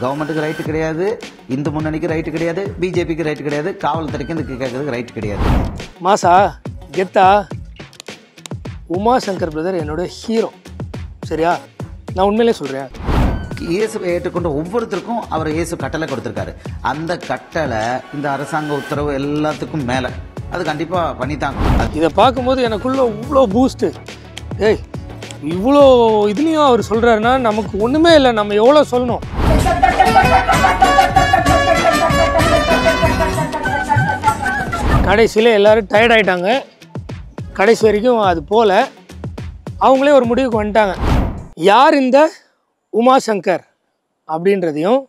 கவர்மெண்ட்டுக்கு ரைட்டு கிடையாது, இந்து முன்னணிக்கு ரைட்டு கிடையாது, பிஜேபிக்கு ரைட்டு கிடையாது, காவல்துறைக்கு இதுக்கு கேட்கறதுக்கு ரைட்டு கிடையாது. மாசா கெத்தா உமாசங்கர் பிரதர் என்னோட ஹீரோ. சரியா, நான் உண்மையிலே சொல்கிறேன். இயேசுவை ஏற்றுக்கொண்ட ஒவ்வொருத்தருக்கும் அவர் இயேசு கட்டளை கொடுத்துருக்காரு. அந்த கட்டளை இந்த அரசாங்க உத்தரவு எல்லாத்துக்கும் மேலே அது கண்டிப்பாக பண்ணித்தாங்க. இதை பார்க்கும்போது எனக்குள்ள இவ்வளோ பூஸ்ட்டு. ஏய், இவ்வளோ இதுலேயும் அவர் சொல்கிறாருன்னா நமக்கு ஒன்றுமே இல்லை, நம்ம எவ்வளோ சொல்லணும். கடைசியில் எல்லோரும் டயர்ட் ஆகிட்டாங்க. கடைசி வரைக்கும் அது போல அவங்களே ஒரு முடிவுக்கு வந்துட்டாங்க. யார் இந்த உமாசங்கர் அப்படின்றதையும்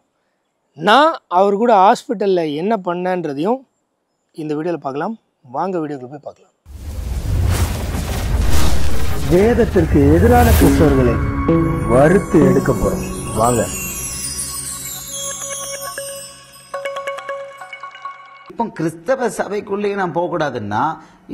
நான் அவர் கூட ஹாஸ்பிட்டலில் என்ன பண்ணேன்றதையும் இந்த வீடியோவில் பார்க்கலாம். வாங்க வீடியோக்குள்ள போய் பார்க்கலாம். வேதத்திற்கு எதிரான கிறிஸ்தவர்களை வறுத்து எடுக்க போறோம். வாங்க. இப்போ கிறிஸ்தவ சபைக்குள்ளேயே நான் போகக்கூடாதுன்னா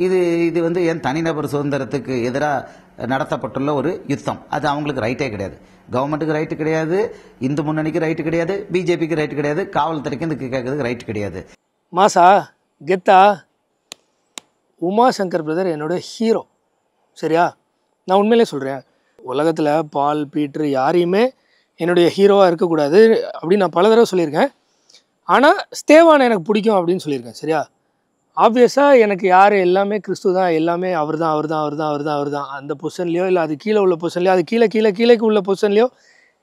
இது வந்து என் தனிநபர் சுதந்திரத்துக்கு எதிராக நடத்தப்பட்டுள்ள ஒரு யுத்தம். அது அவங்களுக்கு ரைட்டே கிடையாது. கவர்மெண்ட்டுக்கு ரைட்டு கிடையாது, இந்து முன்னணிக்கு ரைட்டு கிடையாது, பிஜேபிக்கு ரைட்டு கிடையாது, காவல்துறைக்கு இதுக்கு கேட்கறதுக்கு ரைட்டு கிடையாது. மாசா கெத்தா உமாசங்கர் பிரதர் என்னோட ஹீரோ. சரியா, நான் உண்மையிலே சொல்கிறேன். உலகத்தில் பால் பீட்ரு யாரையுமே என்னுடைய ஹீரோவாக இருக்கக்கூடாது அப்படின்னு நான் பல தடவை சொல்லியிருக்கேன். ஆனால் ஸ்தேவானை எனக்கு பிடிக்கும் அப்படின்னு சொல்லியிருக்கேன். சரியா, ஆப்வியஸாக எனக்கு யார் எல்லாமே கிறிஸ்து தான், எல்லாமே அவர் தான் அந்த பொசிஷன்லையோ இல்லை அது கீழே உள்ள பொசிஷன்லையோ அது கீழேக்கு உள்ள பொசிஷன்லையோ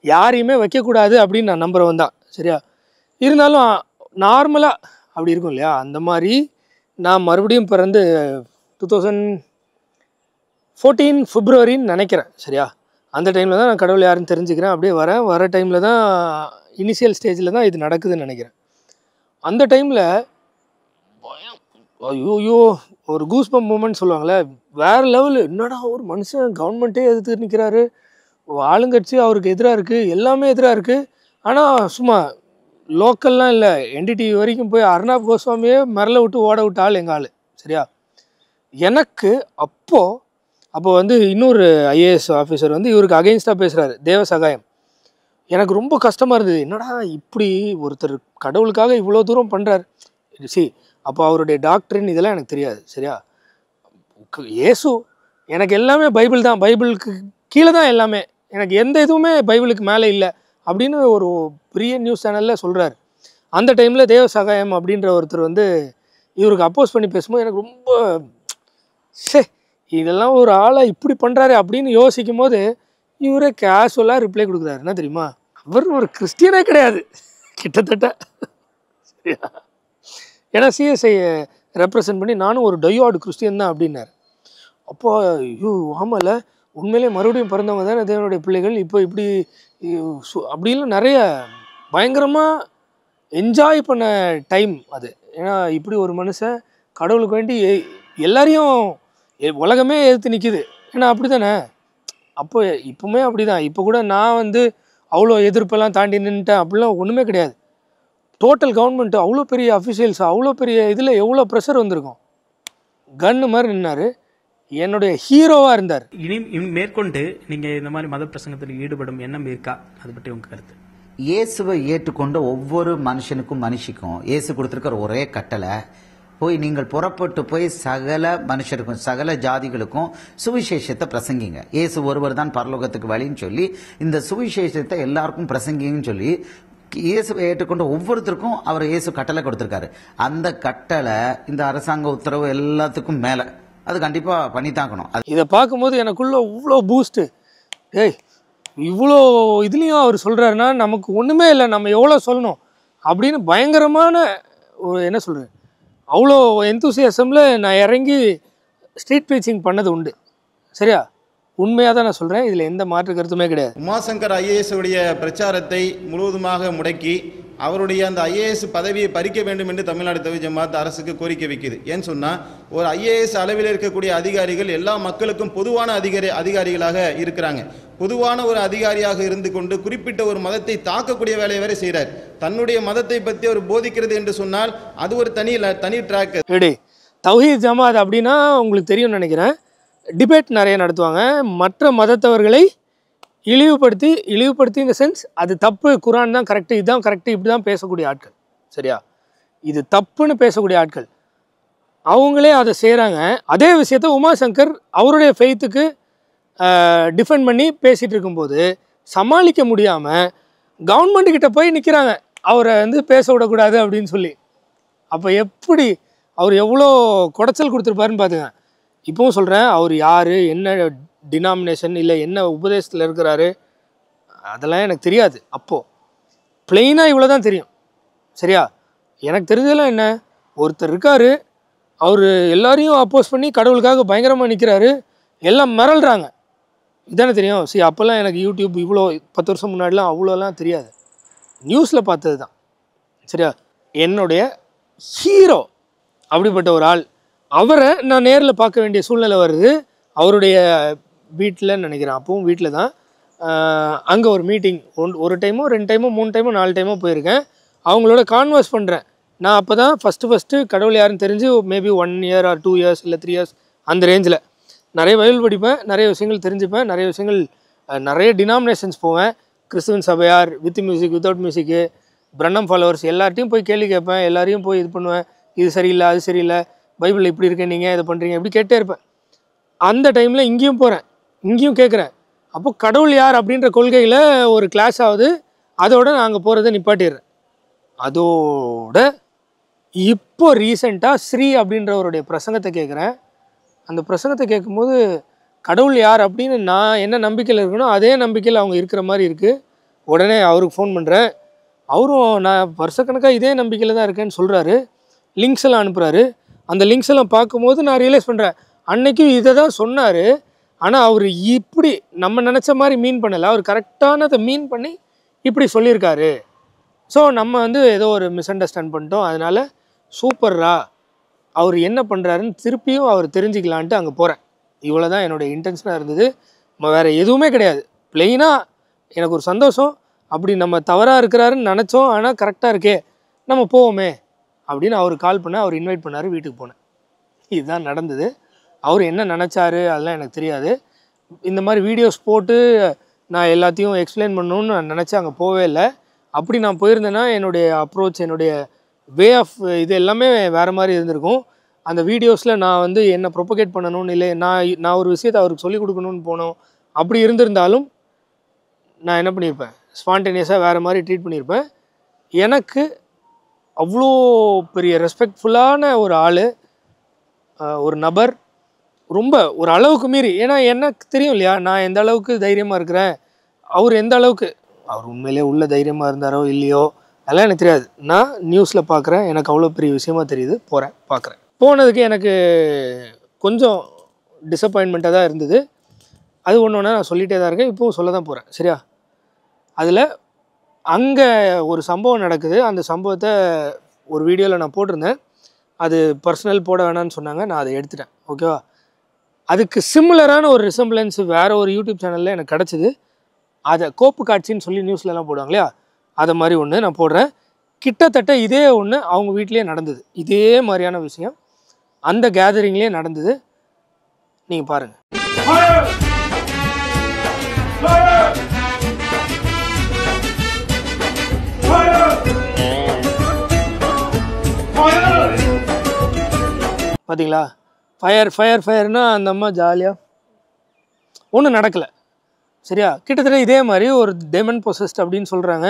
யாரையுமே வைக்கக்கூடாது அப்படின்னு நான் நம்புறவன் தான். சரியா, இருந்தாலும் நார்மலாக அப்படி இருக்கும் இல்லையா, அந்த மாதிரி நான் மறுபடியும் பிறந்து 2014 பிப்ரவரின்னு நினைக்கிறேன். சரியா, அந்த டைமில் தான் நான் கடவுள் யாருன்னு தெரிஞ்சுக்கிறேன். அப்படியே வர டைமில் தான் இனிஷியல் ஸ்டேஜில் தான் இது நடக்குதுன்னு நினைக்கிறேன். அந்த டைமில் ஐயோ ஒரு கூஸ்பம் மூமெண்ட் சொல்லுவாங்களே, வேறு லெவலு. என்னடா ஒரு மனுஷன் கவர்மெண்ட்டே எதிர்த்து நிற்கிறாரு, ஆளுங்கட்சி அவருக்கு எதிராக இருக்குது, எல்லாமே எதிராக இருக்குது. ஆனால் சும்மா லோக்கல்லாம் இல்லை, என்டிடிவி வரைக்கும் போய் அர்ணாப் கோஸ்வாமியே மிரள விட்டு ஓட விட்ட ஆள் எங்கள் ஆள். சரியா, எனக்கு அப்போ வந்து இன்னொரு ஐஏஎஸ் ஆஃபீஸர் வந்து இவருக்கு அகெயின்ஸ்டாக பேசுகிறாரு, தேவசகாயம். எனக்கு ரொம்ப கஷ்டமாக இருந்தது. என்னடா இப்படி ஒருத்தர் கடவுளுக்காக இவ்வளோ தூரம் பண்ணுறாரு. அப்போ அவருடைய டாக்டரின் இதெல்லாம் எனக்கு தெரியாது. சரியா, இயேசு எனக்கு எல்லாமே பைபிள் தான், பைபிளுக்கு கீழே தான் எல்லாமே, எனக்கு எந்த இதுவுமே பைபிளுக்கு மேலே இல்லை அப்படின்னு ஒரு பெரிய நியூஸ் சேனலில் சொல்கிறார். அந்த டைமில் தேவசகாயம் அப்படின்ற ஒருத்தர் வந்து இவருக்கு அப்போஸ் பண்ணி பேசும்போது எனக்கு ரொம்ப இதெல்லாம் ஒரு ஆளை இப்படி பண்ணுறாரு அப்படின்னு யோசிக்கும் போது இவரே கேஷுவலாக ரிப்ளை கொடுக்குறாரு. என்ன தெரியுமா, அவர் ஒரு கிறிஸ்டியனே கிடையாது கிட்டத்தட்ட. சரியா, ஏன்னா சிஎஸ்ஐ ரெப்ரசன்ட் பண்ணி நானும் ஒரு டையார்டு கிறிஸ்டியன் தான் அப்படின்னாரு. அப்போ ஐயோ ஆமாம்ல, உண்மையிலே மறுபடியும் பிறந்தவங்க தானே தேவனுடைய பிள்ளைகள், இப்போ இப்படி அப்படின்லாம் நிறைய பயங்கரமாக என்ஜாய் பண்ண டைம் அது. ஏன்னா இப்படி ஒரு மனுஷன் கடவுளுக்கு வேண்டி எல்லாரையும் உலகமே எதிர்த்து நிற்கிது. ஏன்னா அப்படி தானே, அப்போ இப்போவுமே அப்படி தான். இப்போ கூட நான் வந்து அவ்வளோ எதிர்ப்பெல்லாம் தாண்டி நின்றுட்டேன் அப்படிலாம் ஒன்றுமே கிடையாது. டோட்டல் கவர்மெண்ட்டு அவ்வளோ பெரிய அஃபிஷியல்ஸ், அவ்வளோ பெரிய இதில் எவ்வளோ ப்ரெஷர் வந்திருக்கும். கன்னு மாதிரி நின்னார், என்னுடைய ஹீரோவாக இருந்தார். மேற்கொண்டு நீங்கள் இந்த மாதிரி மத பிரசங்கத்தில் ஈடுபடும் எண்ணம் இருக்கா, அதை பற்றி உங்கள் கருத்து? இயேசுவை ஏற்றுக்கொண்ட ஒவ்வொரு மனுஷனுக்கும் மனுஷிக்கும் இயேசு கொடுத்துருக்கிற ஒரே கட்டளை, போய் நீங்கள் புறப்பட்டு போய் சகல மனுஷருக்கும் சகல ஜாதிகளுக்கும் சுவிசேஷத்தை பிரசங்கிங்க. இயேசு ஒருவர் தான் பரலோகத்துக்கு வழின்னு சொல்லி இந்த சுவிசேஷத்தை எல்லாருக்கும் பிரசங்கிங்கன்னு சொல்லி இயேசுவை ஏற்றுக்கொண்ட ஒவ்வொருத்தருக்கும் அவர் இயேசு கட்டளை கொடுத்துருக்காரு. அந்த கட்டளை இந்த அரசாங்க உத்தரவு எல்லாத்துக்கும் மேலே அது கண்டிப்பாக பண்ணித்தாக்கணும். இதை பார்க்கும்போது எனக்குள்ள இவ்வளோ பூஸ்ட்டு. ஏய், இவ்வளோ இதுலேயும் அவர் சொல்கிறாருன்னா நமக்கு ஒன்றுமே இல்லை, நம்ம எவ்வளோ சொல்லணும் அப்படின்னு பயங்கரமான ஒரு என்ன சொல்கிறேன், அவ்வளோ எந்தூசியாசமில் நான் இறங்கி ஸ்ட்ரீட் ப்ரீச்சிங் பண்ணது உண்டு. சரியா, உண்மையாக தான் நான் சொல்கிறேன், இதில் எந்த மாற்று கருத்துமே கிடையாது. உமாசங்கர் ஐஏஎஸ் உடைய பிரச்சாரத்தை முழுவதுமாக முடக்கி அவருடைய அந்த ஐஏஎஸ் பதவியை பறிக்க வேண்டும் என்று தமிழ்நாடு தவ்ஹீத் ஜமாத் அரசுக்கு கோரிக்கை வைக்குது. ஏன்னு சொன்னால், ஒரு ஐஏஎஸ் அளவில் இருக்கக்கூடிய அதிகாரிகள் எல்லா மக்களுக்கும் பொதுவான அதிகாரிகளாக இருக்கிறாங்க. பொதுவான ஒரு அதிகாரியாக இருந்து கொண்டு குறிப்பிட்ட ஒரு மதத்தை தாக்கக்கூடிய வேலையை வேற செய்கிறார். தன்னுடைய மதத்தை பற்றி அவர் போதிக்கிறது என்று சொன்னால் அது ஒரு தனி ட்ராக். தவ்ஹீத் ஜமாத் அப்படின்னா உங்களுக்கு தெரியும்னு நினைக்கிறேன், டிபேட் நிறைய நடத்துவாங்க. மற்ற மதத்தவர்களை இழிவுபடுத்தி இந்த சென்ஸ் அது தப்பு, குரான் தான் கரெக்டு, இதுதான் கரெக்டு, இப்படி தான் பேசக்கூடிய ஆட்கள். சரியா? இது தப்புன்னு பேசக்கூடிய ஆட்கள் அவங்களே அதை செய்கிறாங்க. அதே விஷயத்த உமாசங்கர் அவருடைய ஃபெய்த்துக்கு டிஃபெண்ட் பண்ணி பேசிகிட்டு இருக்கும்போது சமாளிக்க முடியாமல் கவர்மெண்ட்டுக்கிட்ட போய் நிற்கிறாங்க, அவரை வந்து பேச விடக்கூடாது அப்படின்னு சொல்லி. அப்போ எப்படி அவர் எவ்வளோ குடைச்சல் கொடுத்துருப்பாருன்னு பார்த்துங்க. இப்போவும் சொல்கிறேன், அவர் யார், என்ன டினாமினேஷன், இல்லை என்ன உபதேசத்தில் இருக்கிறாரு, அதெல்லாம் எனக்கு தெரியாது. அப்போது பிளெயினாக இவ்வளோ தான் தெரியும். சரியா? எனக்கு தெரிஞ்சதெல்லாம் என்ன, ஒருத்தர் இருக்கார், அவர் எல்லாரையும் அப்போஸ் பண்ணி கடவுளுக்காக பயங்கரமாக நிற்கிறாரு, எல்லாம் மிரள்றாங்க. இதானே தெரியும். சரி, அப்போல்லாம் எனக்கு யூடியூப் இவ்வளோ 10 வருஷம் முன்னாடிலாம் அவ்வளோலாம் தெரியாது, நியூஸில் பார்த்தது தான். சரியா? என்னுடைய ஹீரோ அப்படிப்பட்ட ஒரு ஆள், அவரை நான் நேரில் பார்க்க வேண்டிய சூழ்நிலை வருது. அவருடைய வீட்டில் நினைக்கிறேன், அப்பவும் வீட்டில் தான். அங்கே ஒரு மீட்டிங், ஒரு டைமோ 2 டைமோ 3 டைமோ 4 டைமோ போயிருக்கேன். அவங்களோட கான்வர்ஸ் பண்ணுறேன். நான் அப்போ தான் ஃபஸ்ட்டு கடவுள் யாருன்னு தெரிஞ்சு மேபி 1 இயர் ஆர் 2 இயர்ஸ் இல்லை 3 இயர்ஸ் அந்த ரேஞ்சில் நிறைய பைபிள் படிப்பேன், நிறைய விஷயங்கள் தெரிஞ்சுப்பேன், நிறைய விஷயங்கள் நிறைய டினாமினேஷன்ஸ் போவேன். கிறிஸ்துவன் சபையார், வித் மியூசிக், வித்தவுட் மியூசிக்கு, பிரண்ணம் ஃபாலோவர்ஸ் எல்லார்ட்டையும் போய் கேள்வி கேட்பேன், எல்லாரையும் போய் இது பண்ணுவேன், இது சரியில்லை அது சரியில்லை, பைபிளில் இப்படி இருக்கேன், நீங்கள் இதை பண்ணுறீங்க, இப்படி கேட்டே இருப்பேன். அந்த டைமில் இங்கேயும் போகிறேன், இங்கேயும் கேட்குறேன். அப்போ கடவுள் யார் அப்படின்ற கொள்கையில் ஒரு கிளாஸ் ஆகுது. அதோட நான் அங்கே போகிறத நிப்பாட்டிடுறேன். அதோட இப்போ ரீசெண்டாக ஸ்ரீ அப்படின்றவருடைய பிரசங்கத்தை கேட்குறேன். அந்த பிரசங்கத்தை கேட்கும்போது கடவுள் யார் அப்படின்னு நான் என்ன நம்பிக்கையில் இருக்கணும் அதே நம்பிக்கையில் அவங்க இருக்கிற மாதிரி இருக்குது. உடனே அவருக்கு ஃபோன் பண்ணுறேன். அவரும் நான் வருஷக்கணக்காக இதே நம்பிக்கையில் தான் இருக்கேன்னு சொல்கிறாரு. லிங்க்ஸ் எல்லாம் அனுப்புகிறாரு. அந்த லிங்க்ஸ் எல்லாம் பார்க்கும்போது நான் ரியலைஸ் பண்ணுறேன், அன்னைக்கும் இதை தான் சொன்னார், ஆனால் அவர் இப்படி நம்ம நினச்ச மாதிரி மீன் பண்ணலை, அவர் கரெக்டானதை மீன் பண்ணி இப்படி சொல்லியிருக்காரு. ஸோ நம்ம வந்து ஏதோ ஒரு மிஸ் அண்டர்ஸ்டாண்ட் பண்ணிட்டோம். அதனால் சூப்பர்ரா, அவர் என்ன பண்ணுறாருன்னு திருப்பியும் அவர் தெரிஞ்சுக்கலான்ட்டு அங்கே போகிறேன். இவ்வளோ தான் என்னுடைய இன்டென்ஷனாக இருந்தது. வேறு எதுவுமே கிடையாது. ப்ளெயினாக எனக்கு ஒரு சந்தோஷம், அப்படி நம்ம தவறாக இருக்கிறாருன்னு நினச்சோம், ஆனால் கரெக்டாக இருக்கே, நம்ம போவோமே அப்படின்னு அவர் கால் பண்ண, அவர் இன்வைட் பண்ணார், வீட்டுக்கு போனேன். இதுதான் நடந்தது. அவர் என்ன நினச்சாரு அதெல்லாம் எனக்கு தெரியாது. இந்த மாதிரி வீடியோஸ் போட்டு நான் எல்லாத்தையும் எக்ஸ்பிளைன் பண்ணணுன்னு நான் நினச்சேன். அங்கே போவே இல்லை. அப்படி நான் போயிருந்தேன்னா என்னுடைய அப்ரோச், என்னுடைய வே ஆஃப் இது எல்லாமே வேறு மாதிரி இருந்திருக்கும். அந்த வீடியோஸில் நான் வந்து என்ன ப்ரொபகேட் பண்ணணும்னு இல்லை, நான் ஒரு விஷயத்தை அவருக்கு சொல்லிக் கொடுக்கணும்னு போனோம். அப்படி இருந்திருந்தாலும் நான் என்ன பண்ணியிருப்பேன், ஸ்பான்டேனியஸாக வேறு மாதிரி ட்ரீட் பண்ணியிருப்பேன். எனக்கு அவ்வளோ பெரிய ரெஸ்பெக்ட்ஃபுல்லான ஒரு ஆள், ஒரு நபர், ரொம்ப ஒரு அளவுக்கு மீறி. ஏன்னா எனக்கு தெரியும் இல்லையா, நான் எந்த அளவுக்கு தைரியமாக இருக்கிறேன், அவர் எந்த அளவுக்கு, அவர் உண்மையிலே உள்ள தைரியமாக இருந்தாரோ இல்லையோ அதெல்லாம் எனக்கு தெரியாது. நான் நியூஸில் பார்க்குறேன், எனக்கு அவ்வளோ பெரிய விஷயமா தெரியுது, போகிறேன், பார்க்குறேன். போனதுக்கு எனக்கு கொஞ்சம் டிசப்பாயின்மெண்ட்டாக தான் இருந்தது. அது ஒன்று ஒன்றா நான் சொல்லிகிட்டே தான் இருக்கேன், இப்போவும் சொல்ல தான் போகிறேன். சரியா? அதில் அங்கே ஒரு சம்பவம் நடக்குது. அந்த சம்பவத்தை ஒரு வீடியோவில் நான் போட்டிருந்தேன். அது பர்சனல் போட வேணான்னு சொன்னாங்க, நான் அதை எடுத்துட்டேன். ஓகேவா? அதுக்கு சிமிலரான ஒரு ரிசம்பிளன்ஸ் வேறு ஒரு யூடியூப் சேனலில் எனக்கு கிடச்சிது. அதை கோப்பு காட்சின்னு சொல்லி நியூஸ்லலாம் போடுவாங்க இல்லையா, அதை மாதிரி ஒன்று நான் போடுறேன். கிட்டத்தட்ட இதே ஒன்று அவங்க வீட்லேயே நடந்தது. இதே மாதிரியான விஷயம் அந்த கேதரிங்லேயே நடந்தது. நீங்கள் பாருங்கள். பார்த்தீங்களா? ஃபயர்னா அந்த அம்மா ஜாலியாக ஒன்றும் நடக்கலை. சரியா? கிட்டத்தட்ட இதே மாதிரி ஒரு டெமன் பொசஸ்ட் அப்படின்னு சொல்கிறாங்க.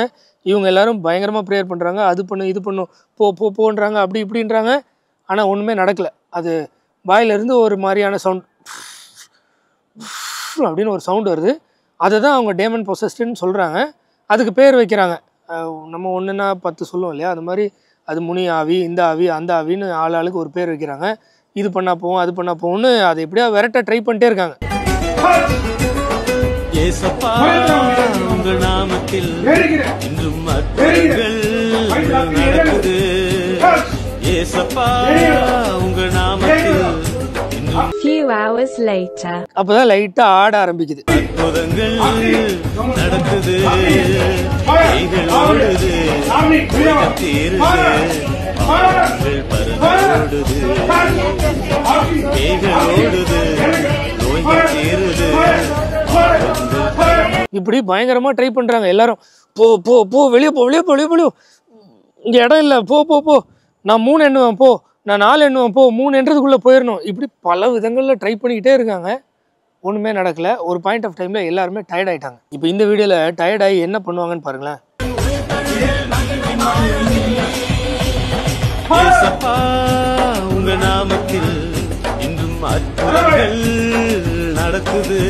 இவங்க எல்லாரும் பயங்கரமாக ப்ரேயர் பண்ணுறாங்க, அது பண்ணு இது பண்ணும், போன்றாங்க, அப்படி இப்படின்றாங்க. ஆனால் ஒன்றுமே நடக்கலை. அது வாயிலிருந்து ஒரு மாதிரியான சவுண்ட் அப்படின்னு ஒரு சவுண்டு வருது. அதை தான் அவங்க டேமன் பொசஸ்டுன்னு சொல்கிறாங்க. அதுக்கு பேர் வைக்கிறாங்க. நம்ம ஒன்றுன்னா 10 சொல்லுவோம் இல்லையா, அது மாதிரி அது முனி ஆவி, இந்த ஆவி, அந்த ஆவின்னு ஆளுக்கு ஒரு பேர் வைக்கிறாங்க. இது பண்ணால் போவோம், அது பண்ணால் போவோம்னு அதை எப்படியா விரட்ட ட்ரை பண்ணிட்டே இருக்காங்க. ஏசப்பா உங்கள் நாமத்தில் இன்றும் அற்புதங்கள் நடக்குது. ஏசப்பா உங்கள் நாமத்தில் இன்றும் few hours later அப்பதான் லைட்டா ஆட ஆரம்பிக்குது. அற்புதங்கள் நடக்குது. கைகள் ஓடுது, உலகம் தீருது, பாவங்கள் பறந்தோடுது. கைகள் ஓடுது, நோய்கள் தீருது. இப்படி பயங்கரமாக ட்ரை பண்ணுறாங்க எல்லாரும். போ போ போ வெளியே போ வெளியே போ வெளியே போ, இங்கே இடம் இல்லை, போ போ போ, நான் 3 எண்ணுவேன், போ நான் 4 எண்ணுவேன், போ 3 எண்ணுறதுக்குள்ளே போயிடணும். இப்படி பல விதங்களில் ட்ரை பண்ணிக்கிட்டே இருக்காங்க. ஒன்றுமே நடக்கலை. ஒரு பாயிண்ட் ஆஃப் டைமில் எல்லாருமே டயர்ட் ஆகிட்டாங்க. இப்போ இந்த வீடியோவில் டயர்ட் ஆகி என்ன பண்ணுவாங்கன்னு பாருங்களேன். இயேசப்பா, உங்க நாமத்தில் இன்றும் அற்புதங்கள் நடக்குது.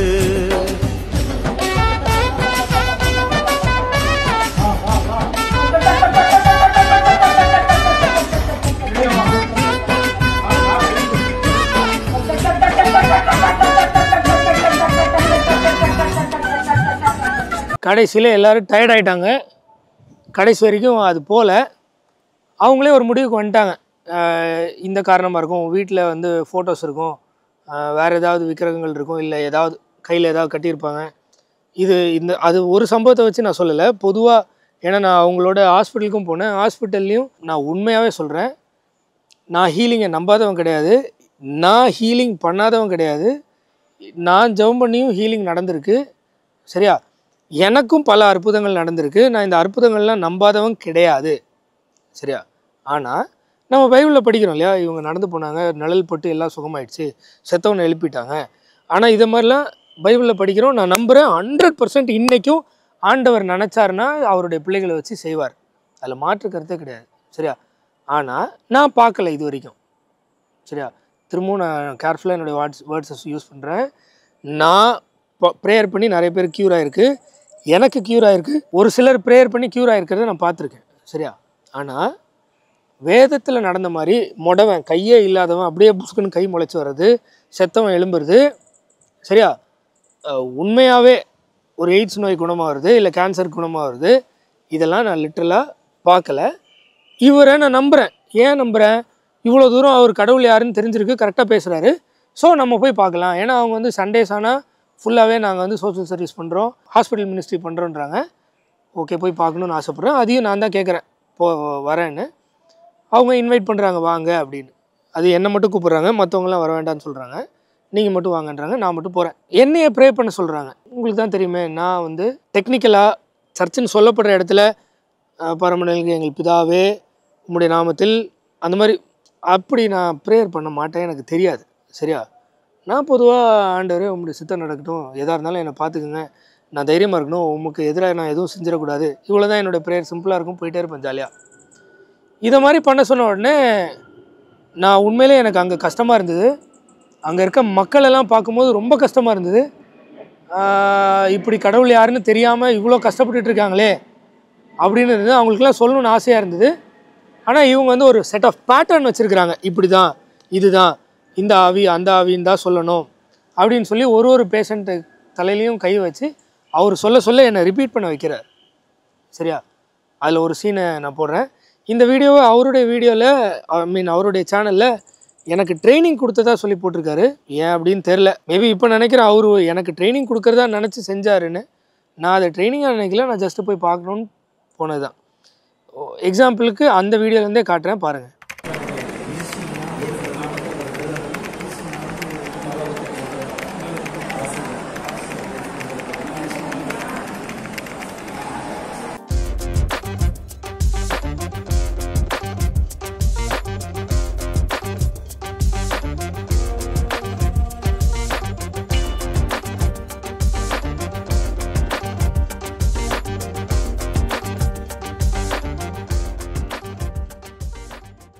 கடைசியில் எல்லோரும் டயர்ட் ஆகிட்டாங்க. கடைசி வரைக்கும் அது போல் அவங்களே ஒரு முடிவுக்கு வந்துட்டாங்க. இந்த காரணமாக இருக்கும், வீட்டில் வந்து ஃபோட்டோஸ் இருக்கும், வேறு ஏதாவது விக்கிரகங்கள் இருக்கும், இல்லை ஏதாவது கையில் ஏதாவது கட்டியிருப்பாங்க. அது ஒரு சம்பவத்தை வச்சு நான் சொல்லலை, பொதுவாக. ஏன்னா நான் அவங்களோட ஹாஸ்பிட்டலுக்கும் போனேன். ஹாஸ்பிட்டல்லையும் நான் உண்மையாகவே சொல்கிறேன், நான் ஹீலிங்கை நம்பாதவன் கிடையாது, நான் ஹீலிங் பண்ணாதவன் கிடையாது. நான் ஜெபம் பண்ணியும் ஹீலிங் நடந்திருக்கு. சரியா? எனக்கும் பல அற்புதங்கள் நடந்திருக்கு. நான் இந்த அற்புதங்கள்லாம் நம்பாதவன் கிடையாது. சரியா? ஆனால் நம்ம பைபிளில் படிக்கிறோம் இல்லையா, இவங்க நடந்து போனாங்க, நிழல் பட்டு எல்லாம் சுகமாயிடுச்சு, செத்தவனை எழுப்பிட்டாங்க. ஆனால் இதை மாதிரிலாம் பைபிளில் படிக்கிறோம். நான் நம்புகிறேன் 100% இன்றைக்கும் ஆண்டவர் நினச்சாருன்னா அவருடைய பிள்ளைகளை வச்சு செய்வார். அதில் மாற்று கருத்தே கிடையாது. சரியா? ஆனால் நான் பார்க்கல இது வரைக்கும். சரியா? திரும்பவும் நான் கேர்ஃபுல்லாக என்னுடைய வேர்ட்ஸஸ் யூஸ் பண்ணுறேன். நான் ப்ரேயர் பண்ணி நிறைய பேர் க்யூர் ஆகிருக்கு, எனக்கு க்யூர் ஆகிருக்கு, ஒரு சிலர் ப்ரேயர் பண்ணி க்யூர் ஆகிருக்கிறத நான் பார்த்துருக்கேன். சரியா? ஆனால் வேதத்தில் நடந்த மாதிரி மொடவன், கையே இல்லாதவன் அப்படியே புஷ்குன்னு கை முளைச்சி வர்றது, செத்தவன் எழும்புறது, சரியா, உண்மையாகவே ஒரு எய்ட்ஸ் நோய் குணமாகிறது, இல்லை கேன்சர் குணமாகிறது, இதெல்லாம் நான் லிட்ரலாக பார்க்கல. இவரை நான் நம்புகிறேன். ஏன் நம்புகிறேன்? இவ்வளோ தூரம் அவர் கடவுள் யாருன்னு தெரிஞ்சிருக்கு, கரெக்டாக பேசுகிறாரு. ஸோ நம்ம போய் பார்க்கலாம். ஏன்னா அவங்க வந்து சண்டேஸ் ஆனால் ஃபுல்லாகவே நாங்கள் வந்து சோஷியல் சர்வீஸ் பண்ணுறோம், ஹாஸ்பிட்டல் மினிஸ்ட்ரி பண்ணுறோன்றாங்க. ஓகே, போய் பார்க்கணுன்னு ஆசைப்பட்றேன். அதையும் நான் தான் கேட்குறேன், வரேன்னு. அவங்க இன்வைட் பண்ணுறாங்க, வாங்க அப்படின்னு. அது என்னை மட்டும் கூப்பிட்றாங்க, மற்றவங்களாம் வர வேண்டாம்னு சொல்கிறாங்க. நீங்கள் மட்டும் வாங்கன்றாங்க, நான் மட்டும் போகிறேன். என்னையே ப்ரே பண்ண சொல்கிறாங்க. உங்களுக்கு தான் தெரியுமே, நான் வந்து டெக்னிக்கலாக சர்ச்சுன்னு சொல்லப்படுற இடத்துல பரமண்டலுக்கு எங்கள் பிதாவே உம்முடைய நாமத்தில் அந்த மாதிரி அப்படி நான் ப்ரேயர் பண்ண மாட்டேன், எனக்கு தெரியாது. சரியா? நான் பொதுவாக ஆண்டவரே உம்முடைய சித்தம் நடக்கட்டும், எதாக இருந்தாலும் என்னை பார்த்துக்குங்க, நான் தைரியமாக இருக்கணும், உமக்கு எதிராக நான் எதுவும் செஞ்சிடக்கூடாது, இவ்வளோ தான் என்னோடய ப்ரேயர். சிம்பிளாக இருக்கும், போயிட்டே இருப்பேன் ஜாலியாக. இதை மாதிரி பண்ண சொன்ன உடனே நான் உண்மையிலே எனக்கு அங்கே கஷ்டமாக இருந்தது. அங்கே இருக்க மக்களெல்லாம் பார்க்கும்போது ரொம்ப கஷ்டமாக இருந்தது. இப்படி கடவுள் யாருன்னு தெரியாமல் இவ்வளோ கஷ்டப்பட்டுட்டு இருக்காங்களே அப்படின்னு இருந்தது. அவங்களுக்குலாம் சொல்லணும்னு ஆசையாக இருந்தது. ஆனால் இவங்க வந்து ஒரு செட் ஆஃப் பேட்டர்ன் வச்சுருக்கிறாங்க. இப்படி தான், இதுதான், இந்த ஆவி அந்த ஆவின்னு தான் சொல்லணும் அப்படின்னு சொல்லி ஒரு பேஷண்ட்டு தலையிலையும் கை வச்சு அவர் சொல்ல என்னை ரிப்பீட் பண்ண வைக்கிறார். சரியா? அதில் ஒரு சீனை நான் போடுறேன். இந்த வீடியோவை அவருடைய வீடியோவில் அவருடைய சேனலில் எனக்கு ட்ரைனிங் கொடுத்ததா சொல்லி போட்டிருக்காரு. ஏன் அப்படின்னு தெரில. மேபி இப்போ நினைக்கிறேன் அவர் எனக்கு ட்ரைனிங் கொடுக்குறதா நினச்சி செஞ்சாருன்னு. நான் அதை ட்ரைனிங்காக நினைக்கல, நான் ஜஸ்ட்டு போய் பார்க்கணுன்னு போனது தான். எக்ஸாம்பிளுக்கு அந்த வீடியோலேருந்தே காட்டுறேன், பாருங்கள்.